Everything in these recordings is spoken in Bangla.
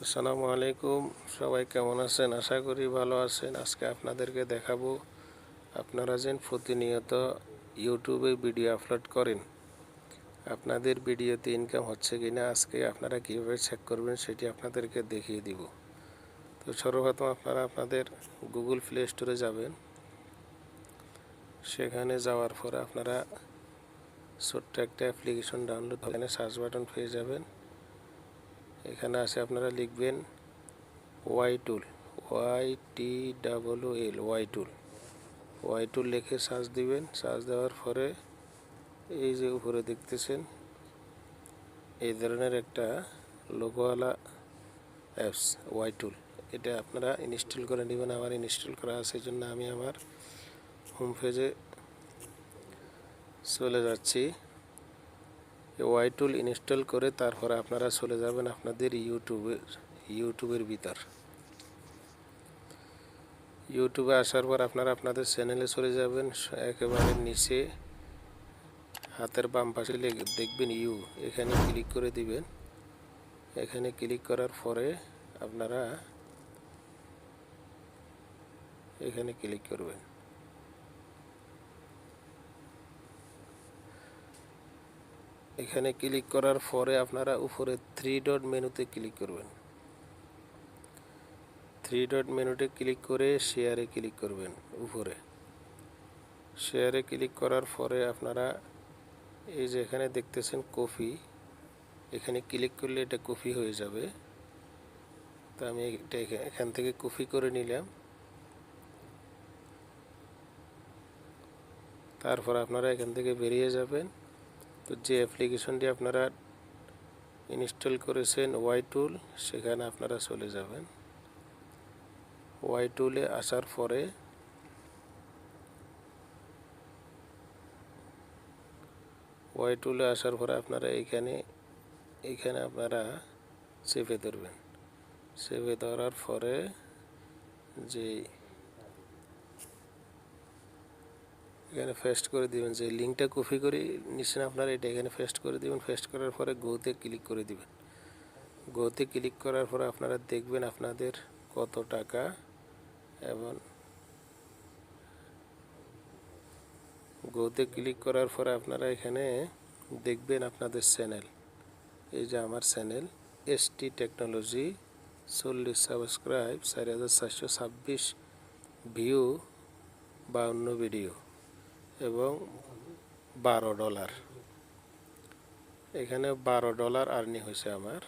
আসসালামু আলাইকুম। সবাই কেমন আছেন? আশা করি ভালো আছেন। আজকে আপনাদেরকে দেখাবো আপনারা যেন প্রতিনিয়ত ইউটিউবে ভিডিও আপলোড করেন, আপনাদের ভিডিওতে ইনকাম হচ্ছে কিনা আজকে আপনারা কীভাবে চেক করবেন সেটি আপনাদেরকে দেখিয়ে দিব। তো সর্বপ্রথম আপনারা আপনাদের গুগল প্লে স্টোরে যাবেন। সেখানে যাওয়ার পরে আপনারা ছোট্ট একটা অ্যাপ্লিকেশন ডাউনলোড এখানে সার্চ বাটন পেয়ে যাবেন। এখানে আসে আপনারা লিখবেন ওয়াইটুল, YTLL ওয়াইটুল লিখে সার্চ দিবেন। সার্চ দেওয়ার পরে এই যে উপরে দেখতেছেন এই ধরনের একটা লোগোওয়ালা অ্যাপস ওয়াইটুল, এটা আপনারা ইনস্টল করে নেবেন। আমার ইনস্টল করা আছে, এই জন্য আমি আমার হোম পেজে চলে যাচ্ছি। ওয়াইটুল ইনস্টল করে তারপরে আপনারা চলে যাবেন আপনাদের ইউটিউবের ভিতর। ইউটিউবে আসার পর আপনারা আপনাদের চ্যানেলে চলে যাবেন। একেবারে নিচে হাতের বাম পাশে দেখবেন এখানে ক্লিক করে দিবেন। এখানে ক্লিক করার পরে আপনারা এখানে ক্লিক করবেন। এখানে ক্লিক করার পরে আপনারা উপরে 3 ডট মেনুতে ক্লিক করবেন। 3 ডট মেনুতে ক্লিক করে শেয়ারে ক্লিক করবেন। উপরে শেয়ারে ক্লিক করার পরে আপনারা এই যে এখানে দেখতেছেন কপি, এখানে ক্লিক করলে এটা কপি হয়ে যাবে। তো আমি এটা এখান থেকে কপি করে নিলাম। তারপর আপনারা এখান থেকে বেরিয়ে যাবেন। তো যে অ্যাপ্লিকেশনটি আপনারা ইনস্টল করেছেন ওয়াইটুল, সেখানে আপনারা চলে যাবেন। ওয়াইটুলে আসার পরে আপনারা এখানে আপনারা চেপে ধরবেন। চেপে ধরার পরে যে এখানে পেস্ট করে দিবেন, যে লিঙ্কটা কপি করে নিচ্ছেন আপনারা এটা এখানে পেস্ট করে দিবেন। পেস্ট করার পরে গোতে ক্লিক করে দিবেন। গোতে ক্লিক করার পরে আপনারা দেখবেন আপনাদের কত টাকা, এবং গোতে ক্লিক করার পরে আপনারা এখানে দেখবেন আপনাদের চ্যানেল। এই যে আমার channel ST technology, 40 subscribe, 4426 view, 52 video এবং $12। এখানে $12 আর্নিং হয়েছে আমার।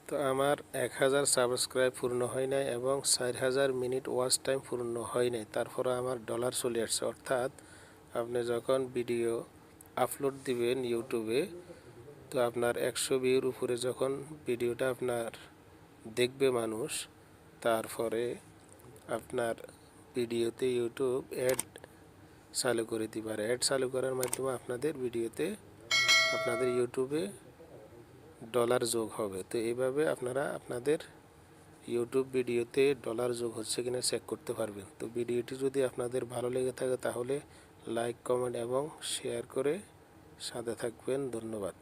তো আমার 1000 সাবস্ক্রাইব পূর্ণ হয় নাই এবং 4000 মিনিট ওয়াচ টাইম পূর্ণ হয় নাই, তারপরে আমার ডলার চলে আসছে। অর্থাৎ আপনি যখন ভিডিও আপলোড দিবেন ইউটিউবে, তো আপনার 100 ভিউর উপরে যখন ভিডিওটা আপনার দেখবে মানুষ, তারপরে আপনার ভিডিওতে ইউটিউব অ্যাড চালু করে দিবে। আর অ্যাড চালু করার মাধ্যমে আপনাদের ভিডিওতে আপনাদের ইউটিউবে ডলার যোগ হবে। তো এইভাবে আপনারা আপনাদের ইউটিউব ভিডিওতে ডলার যোগ হচ্ছে কিনা চেক করতে পারবেন। তো ভিডিওটি যদি আপনাদের ভালো লেগে থাকে তাহলে লাইক, কমেন্ট এবং শেয়ার করে সাথে থাকবেন। ধন্যবাদ।